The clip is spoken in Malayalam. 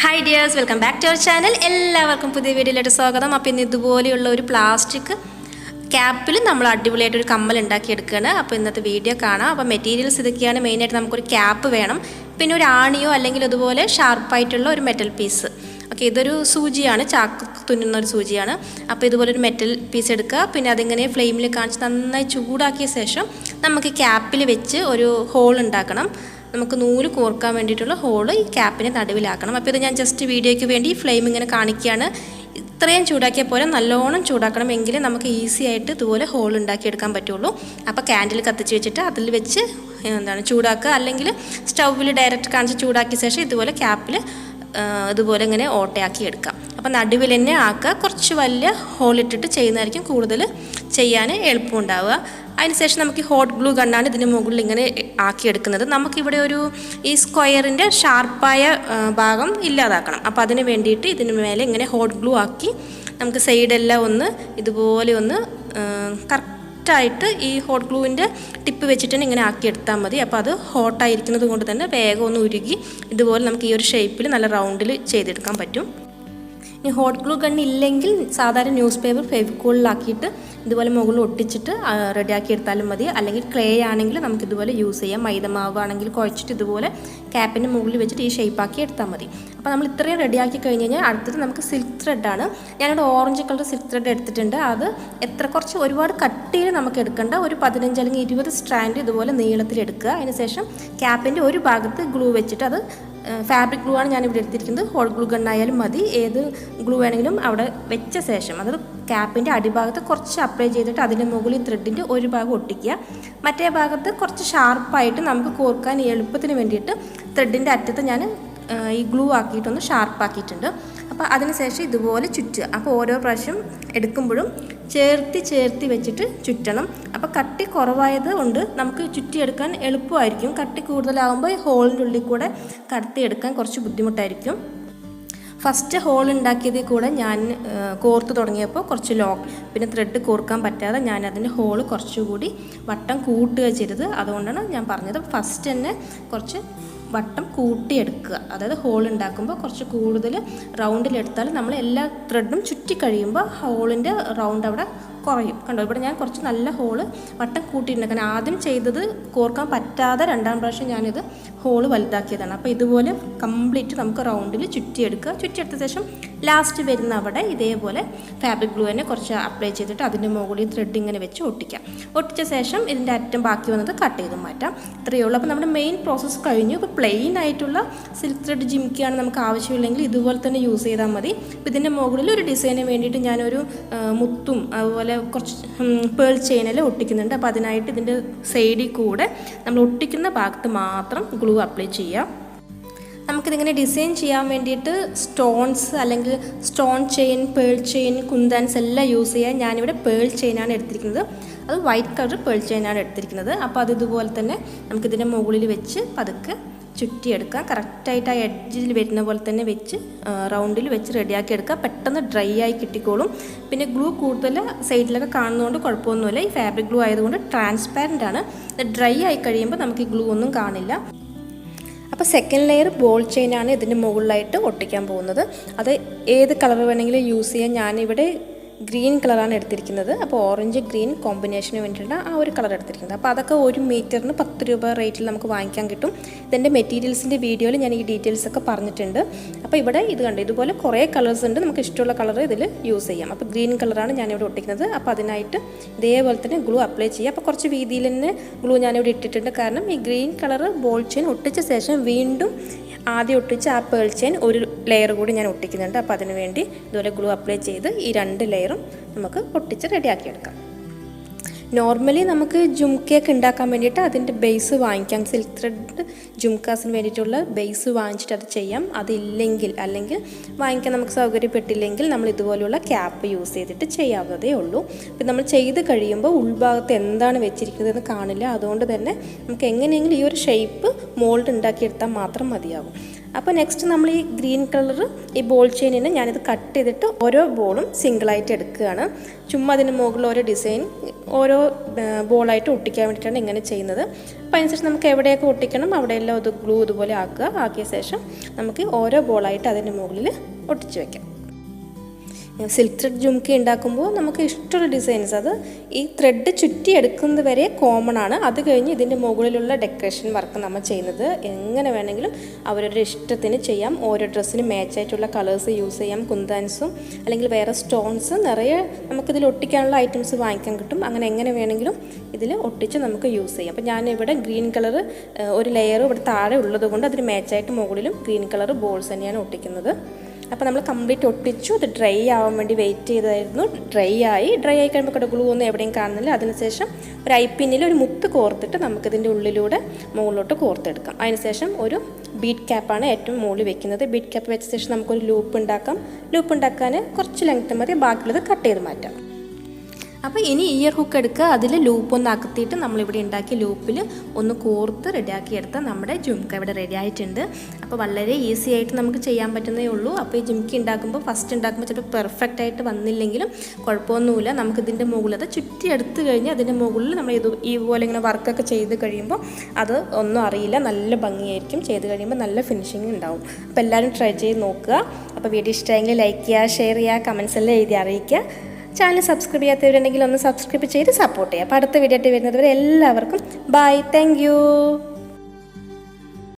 Hi dears, welcome back to our channel. എല്ലാവർക്കും പുതിയ വീഡിയോയിലേക്ക് സ്വാഗതം. അപ്പോൾ ഇന്ന് ഇതുപോലെയുള്ള ഒരു പ്ലാസ്റ്റിക് ക്യാപ്പിൽ നമ്മൾ അടിപൊളിയായിട്ട് ഒരു കമ്മൽ ഉണ്ടാക്കി എടുക്കുകയാണ്. അപ്പോൾ ഇന്നത്തെ വീഡിയോ കാണാം. അപ്പോൾ മെറ്റീരിയൽസ് ഇതൊക്കെയാണ്. മെയിനായിട്ട് നമുക്കൊരു ക്യാപ്പ് വേണം, പിന്നെ ഒരു ആണിയോ അല്ലെങ്കിൽ അതുപോലെ ഷാർപ്പായിട്ടുള്ള ഒരു മെറ്റൽ പീസ്. ഓക്കെ, ഇതൊരു സൂചിയാണ്, ചാക്ക് തുന്നുന്ന ഒരു സൂചിയാണ്. അപ്പോൾ ഇതുപോലെ ഒരു മെറ്റൽ പീസ് എടുക്കുക, പിന്നെ അതിങ്ങനെ ഫ്ലെയിമിൽ കാണിച്ച് നന്നായി ചൂടാക്കിയ ശേഷം നമുക്ക് ക്യാപ്പിൽ വെച്ച് ഒരു ഹോൾ ഉണ്ടാക്കണം. നമുക്ക് നൂല് കോർക്കാൻ വേണ്ടിയിട്ടുള്ള ഹോള് ഈ ക്യാപ്പിന് നടുവിലാക്കണം. അപ്പോൾ ഇത് ഞാൻ ജസ്റ്റ് വീഡിയോയ്ക്ക് വേണ്ടി ഫ്ലെയിം ഇങ്ങനെ കാണിക്കുകയാണ്. ഇത്രയും ചൂടാക്കിയ പോലെ നല്ലോണം ചൂടാക്കണം, എങ്കിലേ നമുക്ക് ഈസി ആയിട്ട് ഇതുപോലെ ഹോൾ ഉണ്ടാക്കിയെടുക്കാൻ പറ്റുള്ളൂ. അപ്പോൾ ക്യാൻഡിൽ കത്തിച്ച് വെച്ചിട്ട് അതിൽ വെച്ച് ചൂടാക്കുക, അല്ലെങ്കിൽ സ്റ്റൗവിൽ ഡയറക്റ്റ് കാണിച്ച് ചൂടാക്കിയ ശേഷം ഇതുപോലെ ക്യാപ്പിൽ ഇതുപോലെ ഇങ്ങനെ ഓട്ടയാക്കി എടുക്കാം. അപ്പോൾ നടുവിൽ തന്നെ ആക്കുക. കുറച്ച് വലിയ ഹോളിട്ടിട്ട് ചെയ്യുന്നതായിരിക്കും കൂടുതൽ ചെയ്യാൻ എളുപ്പമുണ്ടാവുക. അതിനുശേഷം നമുക്ക് ഹോട്ട് ഗ്ലൂ ഗണ്ണാണ് ഇതിന് മുകളിൽ ഇങ്ങനെ ആക്കിയെടുക്കുന്നത്. നമുക്കിവിടെ ഒരു ഈ സ്ക്വയറിൻ്റെ ഷാർപ്പായ ഭാഗം ഇല്ലാതാക്കണം. അപ്പോൾ അതിന് വേണ്ടിയിട്ട് ഇതിന് മേലെ ഇങ്ങനെ ഹോട്ട് ഗ്ലൂ ആക്കി നമുക്ക് സൈഡെല്ലാം ഒന്ന് ഇതുപോലെ ഒന്ന് കറക്റ്റായിട്ട് ഈ ഹോട്ട് ഗ്ലൂവിൻ്റെ ടിപ്പ് വെച്ചിട്ട് തന്നെ ഇങ്ങനെ ആക്കിയെടുത്താൽ മതി. അപ്പോൾ അത് ഹോട്ടായിരിക്കുന്നത് കൊണ്ട് തന്നെ വേഗം ഒന്ന് ഉരുകി ഇതുപോലെ നമുക്ക് ഈ ഒരു ഷേപ്പിൽ നല്ല റൗണ്ടിൽ ചെയ്തെടുക്കാൻ പറ്റും. ഇനി ഹോട്ട് ഗ്ലൂ ഗൺ ഇല്ലെങ്കിൽ സാധാരണ ന്യൂസ് പേപ്പർ ഫെവിക്കോളിലാക്കിയിട്ട് ഇതുപോലെ മുകളിൽ ഒട്ടിച്ചിട്ട് റെഡിയാക്കി എടുത്താലും മതി. അല്ലെങ്കിൽ ക്ലേ ആണെങ്കിൽ നമുക്ക് ഇതുപോലെ യൂസ് ചെയ്യാം. മൈദമാവ് ആണെങ്കിൽ കുഴച്ചിട്ട് ഇതുപോലെ ക്യാപ്പിൻ്റെ മുകളിൽ വെച്ചിട്ട് ഈ ഷേപ്പാക്കി എടുത്താൽ മതി. അപ്പോൾ നമ്മൾ ഇത്രയും റെഡിയാക്കി കഴിഞ്ഞ് കഴിഞ്ഞാൽ അടുത്തത് നമുക്ക് സിൽക്ക് ത്രെഡാണ്. ഞാനിവിടെ ഓറഞ്ച് കളർ സിൽക്ക് ത്രെഡ് എടുത്തിട്ടുണ്ട്. അത് കുറച്ച് ഒരുപാട് കട്ടിയിൽ നമുക്ക് എടുക്കേണ്ട, ഒരു 15 അല്ലെങ്കിൽ 20 സ്ട്രാൻഡ് ഇതുപോലെ നീളത്തിലെടുക്കുക. അതിനുശേഷം ക്യാപ്പിൻ്റെ ഒരു ഭാഗത്ത് ഗ്ലൂ വെച്ചിട്ട്, അത് ഫാബ്രിക് ഗ്ലൂ ആണ് ഞാനിവിടെ എടുത്തിരിക്കുന്നത്. ഹോട്ട് ഗ്ലൂ ഗണ്ണായാലും മതി, ഏത് ഗ്ലൂ വേണമെങ്കിലും അവിടെ വെച്ച ശേഷം അത് ക്യാപ്പിൻ്റെ അടിഭാഗത്ത് കുറച്ച് അപ്ലൈ ചെയ്തിട്ട് അതിൻ്റെ മുകളിൽ ത്രെഡിൻ്റെ ഒരു ഭാഗം ഒട്ടിക്കുക. മറ്റേ ഭാഗത്ത് കുറച്ച് ഷാർപ്പായിട്ട് നമുക്ക് കോർക്കാൻ എളുപ്പത്തിന് വേണ്ടിയിട്ട് ത്രെഡിൻ്റെ അറ്റത്ത് ഞാൻ ഈ ഗ്ലൂ ആക്കിയിട്ടൊന്ന് ഷാർപ്പാക്കിയിട്ടുണ്ട്. അപ്പോൾ അതിനുശേഷം ഇതുപോലെ ചുറ്റുക. അപ്പോൾ ഓരോ പ്രാവശ്യം എടുക്കുമ്പോഴും ചേർത്തി വെച്ചിട്ട് ചുറ്റണം. അപ്പോൾ കട്ടി കുറവായത് കൊണ്ട് നമുക്ക് ചുറ്റിയെടുക്കാൻ എളുപ്പമായിരിക്കും. കട്ടി കൂടുതലാകുമ്പോൾ ഈ ഹോളിൻ്റെ ഉള്ളിൽ കൂടെ കടത്തിയെടുക്കാൻ കുറച്ച് ബുദ്ധിമുട്ടായിരിക്കും. ഫസ്റ്റ് ഹോൾ ഉണ്ടാക്കിയതിൽ കൂടെ ഞാൻ കോർത്ത് തുടങ്ങിയപ്പോൾ കുറച്ച് ലോക്ക്, പിന്നെ ത്രെഡ് കോർക്കാൻ പറ്റാതെ ഞാൻ അതിൻ്റെ ഹോള് കുറച്ചുകൂടി വട്ടം കൂട്ടുക ചെയ്തത്. അതുകൊണ്ടാണ് ഞാൻ പറഞ്ഞത് ഫസ്റ്റ് തന്നെ കുറച്ച് വട്ടം കൂട്ടിയെടുക്കുക. അതായത് ഹോൾ ഉണ്ടാക്കുമ്പോൾ കുറച്ച് കൂടുതൽ റൗണ്ടിലെടുത്താൽ നമ്മൾ എല്ലാ ത്രെഡും ചുറ്റി കഴിയുമ്പോൾ ഹോളിൻ്റെ റൗണ്ട് അവിടെ കുറയും. കണ്ടോ, ഇവിടെ ഞാൻ കുറച്ച് നല്ല ഹോള് വട്ടം കൂട്ടിയിട്ടുണ്ട്. കാരണം ആദ്യം ചെയ്തത് കോർക്കാൻ പറ്റാതെ രണ്ടാം പ്രാവശ്യം ഞാനിത് ഹോള് വലുതാക്കിയതാണ്. അപ്പോൾ ഇതുപോലെ കംപ്ലീറ്റ് നമുക്ക് റൗണ്ടിൽ ചുറ്റിയെടുക്കുക. ചുറ്റിയെടുത്ത ശേഷം ലാസ്റ്റ് വരുന്ന അവിടെ ഇതേപോലെ ഫാബ്രിക് ഗ്ലൂ തന്നെ കുറച്ച് അപ്ലൈ ചെയ്തിട്ട് അതിൻ്റെ മുകളിൽ ത്രെഡ് ഇങ്ങനെ വെച്ച് ഒട്ടിക്കാം. ഒട്ടിച്ച ശേഷം ഇതിൻ്റെ അറ്റം ബാക്കി വന്നത് കട്ട് ചെയ്ത് മാറ്റാം. ഇത്രയേ ഉള്ളൂ. അപ്പോൾ നമ്മുടെ മെയിൻ പ്രോസസ്സ് കഴിഞ്ഞു. ഇപ്പോൾ പ്ലെയിൻ ആയിട്ടുള്ള സിൽക്ക് ത്രെഡ് ജിമിക്കിയാണ് നമുക്ക് ആവശ്യമില്ലെങ്കിൽ ഇതുപോലെ തന്നെ യൂസ് ചെയ്താൽ മതി. ഇപ്പോൾ ഇതിൻ്റെ മുകളിൽ ഒരു ഡിസൈന് വേണ്ടിയിട്ട് ഞാനൊരു മുത്തും അതുപോലെ കുറച്ച് പേൾ ചെയിനെല്ലാം ഒട്ടിക്കുന്നുണ്ട്. അപ്പോൾ അതിനായിട്ട് ഇതിൻ്റെ സൈഡിൽ കൂടെ നമ്മൾ ഒട്ടിക്കുന്ന ഭാഗത്ത് മാത്രം ഗ്ലൂ അപ്ലൈ ചെയ്യാം. നമുക്കിതിങ്ങനെ ഡിസൈൻ ചെയ്യാൻ വേണ്ടിയിട്ട് സ്റ്റോൺസ് അല്ലെങ്കിൽ സ്റ്റോൺ ചെയിൻ, പേൾ ചെയിൻ, കുന്താൻസ് എല്ലാം യൂസ് ചെയ്യാൻ. ഞാനിവിടെ പേൾ ചെയിനാണ് എടുത്തിരിക്കുന്നത്. അത് വൈറ്റ് കളർ പേൾ ചെയിനാണ് എടുത്തിരിക്കുന്നത്. അപ്പോൾ അത് ഇതുപോലെ തന്നെ നമുക്കിതിൻ്റെ മുകളിൽ വെച്ച് പതുക്കെ ചുറ്റിയെടുക്കാം. കറക്റ്റായിട്ട് ആ എഡ്ജിൽ വരുന്ന പോലെ തന്നെ വെച്ച് റൗണ്ടിൽ വെച്ച് റെഡിയാക്കി എടുക്കുക. പെട്ടെന്ന് ഡ്രൈ ആയി കിട്ടിക്കോളും. പിന്നെ ഗ്ലൂ കൂടുതൽ സൈഡിലൊക്കെ കാണുന്നതുകൊണ്ട് കുഴപ്പമൊന്നുമില്ല. ഈ ഫാബ്രിക് ഗ്ലൂ ആയതുകൊണ്ട് ട്രാൻസ്പാരൻ്റ് ആണ്. ഡ്രൈ ആയി കഴിയുമ്പോൾ നമുക്ക് ഈ ഗ്ലൂ ഒന്നും കാണില്ല. അപ്പോൾ സെക്കൻഡ് ലെയർ ബോൾ ചെയിനാണ് ഇതിൻ്റെ മുകളിലായിട്ട് ഒട്ടിക്കാൻ പോകുന്നത്. അത് ഏത് കളർ വേണമെങ്കിലും യൂസ് ചെയ്യാൻ. ഞാനിവിടെ ഗ്രീൻ കളറാണ് എടുത്തിരിക്കുന്നത്. അപ്പോൾ ഓറഞ്ച് ഗ്രീൻ കോമ്പിനേഷന് വേണ്ടിയിട്ടാണ് ആ ഒരു കളർ എടുത്തിരിക്കുന്നത്. അപ്പോൾ അതൊക്കെ 1 മീറ്ററിന് 10 രൂപ റേറ്റിൽ നമുക്ക് വാങ്ങിക്കാൻ കിട്ടും. ഇതിൻ്റെ മെറ്റീരിയൽസിൻ്റെ വീഡിയോയിൽ ഞാൻ ഈ ഡീറ്റെയിൽസൊക്കെ പറഞ്ഞിട്ടുണ്ട്. അപ്പോൾ ഇവിടെ ഇത് കണ്ട് ഇതുപോലെ കുറേ കളേഴ്സ് ഉണ്ട്. നമുക്ക് ഇഷ്ടമുള്ള കളർ ഇതിൽ യൂസ് ചെയ്യാം. അപ്പോൾ ഗ്രീൻ കളറാണ് ഞാനിവിടെ ഒട്ടിക്കുന്നത്. അപ്പോൾ അതിനായിട്ട് ഇതേപോലെ തന്നെ ഗ്ലൂ അപ്ലൈ ചെയ്യുക. അപ്പോൾ കുറച്ച് വീതിയിൽ തന്നെ ഗ്ലൂ ഞാനിവിടെ ഇട്ടിട്ടുണ്ട്. കാരണം ഈ ഗ്രീൻ കളർ ബോൾ ചെയിൻ ഒട്ടിച്ച ശേഷം വീണ്ടും ആദ്യം ഒട്ടിച്ച് ആ പേൾ ചെയിൻ ഒരു ലെയർ കൂടി ഞാൻ ഒട്ടിക്കുന്നുണ്ട്. അപ്പോൾ അതിന് വേണ്ടി ഇതുപോലെ ഗ്ലൂ അപ്ലൈ ചെയ്ത് ഈ 2 ലെയറും നമുക്ക് ഒട്ടിച്ച് റെഡിയാക്കിയെടുക്കാം. നോർമലി നമുക്ക് ജുംക്കയൊക്കെ ഉണ്ടാക്കാൻ വേണ്ടിയിട്ട് അതിൻ്റെ ബേസ് വാങ്ങിക്കാം. സിൽക്ക് ത്രെഡ് ജുംക്കാസിന് വേണ്ടിയിട്ടുള്ള ബേസ് വാങ്ങിച്ചിട്ട് അത് ചെയ്യാം. അതില്ലെങ്കിൽ അല്ലെങ്കിൽ വാങ്ങിക്കാൻ നമുക്ക് സൗകര്യപ്പെട്ടില്ലെങ്കിൽ നമ്മൾ ഇതുപോലെയുള്ള ക്യാപ്പ് യൂസ് ചെയ്തിട്ട് ചെയ്യാവുന്നതേ ഉള്ളൂ. ഇപ്പം നമ്മൾ ചെയ്ത് കഴിയുമ്പോൾ ഉൾഭാഗത്ത് എന്താണ് വെച്ചിരിക്കുന്നതെന്ന് കാണില്ല. അതുകൊണ്ട് തന്നെ നമുക്ക് എങ്ങനെയെങ്കിലും ഈ ഒരു ഷേപ്പ് മോൾഡ് ഉണ്ടാക്കിയെടുത്താൽ മാത്രം മതിയാകും. അപ്പോൾ നെക്സ്റ്റ് നമ്മൾ ഈ ഗ്രീൻ കളർ ഈ ബോൾ ചെയിനിന് ഞാനിത് കട്ട് ചെയ്തിട്ട് ഓരോ ബോളും സിംഗിളായിട്ട് എടുക്കുകയാണ്. ചുമ്മാ അതിന് മുകളിൽ ഓരോ ഡിസൈൻ ഓരോ ബോളായിട്ട് ഒട്ടിക്കാൻ വേണ്ടിയിട്ടാണ് ഇങ്ങനെ ചെയ്യുന്നത്. അപ്പോൾ അതിനനുസരിച്ച് നമുക്ക് എവിടെയൊക്കെ ഒട്ടിക്കണം അവിടെയെല്ലാം അത് ഗ്ലൂ ഇതുപോലെ ആക്കിയ ശേഷം നമുക്ക് ഓരോ ബോളായിട്ട് അതിൻ്റെ മുകളിൽ ഒട്ടിച്ച് വയ്ക്കാം. സിൽക്ക് ത്രെഡ് ജുംക്ക ഉണ്ടാക്കുമ്പോൾ നമുക്ക് ഇഷ്ടമുള്ള ഡിസൈൻസ് അത് ഈ ത്രെഡ് ചുറ്റി എടുക്കുന്നത് വരെ കോമൺ ആണ്. അത് കഴിഞ്ഞ് ഇതിൻ്റെ മുകളിലുള്ള ഡെക്കറേഷൻ വർക്ക് നമ്മൾ ചെയ്യുന്നത് എങ്ങനെ വേണമെങ്കിലും അവരുടെ ഇഷ്ടത്തിന് ചെയ്യാം. ഓരോ ഡ്രസ്സിന് മാച്ചായിട്ടുള്ള കളേഴ്സ് യൂസ് ചെയ്യാം. കുന്താൻസും അല്ലെങ്കിൽ വേറെ സ്റ്റോൺസ് നിറയെ നമുക്കിതിൽ ഒട്ടിക്കാനുള്ള ഐറ്റംസ് വാങ്ങിക്കാൻ കിട്ടും. അങ്ങനെ എങ്ങനെ വേണമെങ്കിലും ഇതിൽ ഒട്ടിച്ച് നമുക്ക് യൂസ് ചെയ്യാം. അപ്പോൾ ഞാനിവിടെ ഗ്രീൻ കളർ ഒരു ലെയർ ഇവിടെ താഴെ ഉള്ളത് കൊണ്ട് അതിന് മാച്ചായിട്ട് മുകളിലും ഗ്രീൻ കളർ ബോൾസ് തന്നെയാണ് ഒട്ടിക്കുന്നത്. അപ്പോൾ നമ്മൾ കംപ്ലീറ്റ് ഒട്ടിച്ചു. അത് ഡ്രൈ ആവാൻ വേണ്ടി വെയിറ്റ് ചെയ്തായിരുന്നു. ഡ്രൈ ആയി കഴിയുമ്പോൾ ഗ്ലൂ ഒന്നും എവിടെയും കാണുന്നില്ല. അതിനുശേഷം ഒരു ഐപ്പിന്നിൽ ഒരു മുത്ത് കോർത്തിട്ട് നമുക്കിതിൻ്റെ ഉള്ളിലൂടെ മുകളിലോട്ട് കോർത്തെടുക്കാം. അതിനുശേഷം ഒരു ബീഡ് ക്യാപ്പാണ് ഏറ്റവും മുകളിൽ വെക്കുന്നത്. ബീഡ് ക്യാപ്പ് വെച്ച ശേഷം നമുക്കൊരു ലൂപ്പ് ഉണ്ടാക്കാം. ലൂപ്പ് ഉണ്ടാക്കാൻ കുറച്ച് ലെങ്ത്ത് മതി, ബാക്കിയുള്ളത് കട്ട് ചെയ്ത് മാറ്റാം. അപ്പോൾ ഇനി ഇയർ ഹുക്ക് എടുക്കുക. അതിൽ ലൂപ്പ് ഒന്ന് അകത്തിയിട്ട് നമ്മളിവിടെ ഉണ്ടാക്കിയ ലൂപ്പിൽ ഒന്ന് കോർത്ത് റെഡിയാക്കി എടുത്താൽ നമ്മുടെ ജുംക്ക ഇവിടെ റെഡി ആയിട്ടുണ്ട്. അപ്പോൾ വളരെ ഈസി ആയിട്ട് നമുക്ക് ചെയ്യാൻ പറ്റുന്നേ ഉള്ളൂ. അപ്പോൾ ഈ ജുംക്കി ഉണ്ടാക്കുമ്പോൾ ഫസ്റ്റ് ഉണ്ടാക്കുമ്പോൾ ചിലപ്പോൾ പെർഫെക്റ്റ് ആയിട്ട് വന്നില്ലെങ്കിലും കുഴപ്പമൊന്നുമില്ല. നമുക്കിതിൻ്റെ മുകളിൽ അത് ചുറ്റി എടുത്ത് കഴിഞ്ഞ് അതിൻ്റെ മുകളിൽ നമ്മൾ ഇതുപോലെ ഇങ്ങനെ വർക്കൊക്കെ ചെയ്ത് കഴിയുമ്പോൾ അത് ഒന്നും അറിയില്ല, നല്ല ഭംഗിയായിരിക്കും. ചെയ്ത് കഴിയുമ്പോൾ നല്ല ഫിനിഷിങ് ഉണ്ടാവും. അപ്പോൾ എല്ലാവരും ട്രൈ ചെയ്ത് നോക്കുക. അപ്പോൾ വീഡിയോ ഇഷ്ടമെങ്കിൽ ലൈക്ക് ചെയ്യുക, ഷെയർ ചെയ്യുക, കമൻസ് എല്ലാം എഴുതി അറിയിക്കുക. ചാനൽ സബ്സ്ക്രൈബ് ചെയ്യാത്തവരുണ്ടെങ്കിൽ ഒന്ന് സബ്സ്ക്രൈബ് ചെയ്ത് സപ്പോർട്ട് ചെയ്യുക. അപ്പോൾ അടുത്ത വീഡിയോ ആയിട്ട് വരുന്നത് വരെ എല്ലാവർക്കും ബൈ, താങ്ക് യു.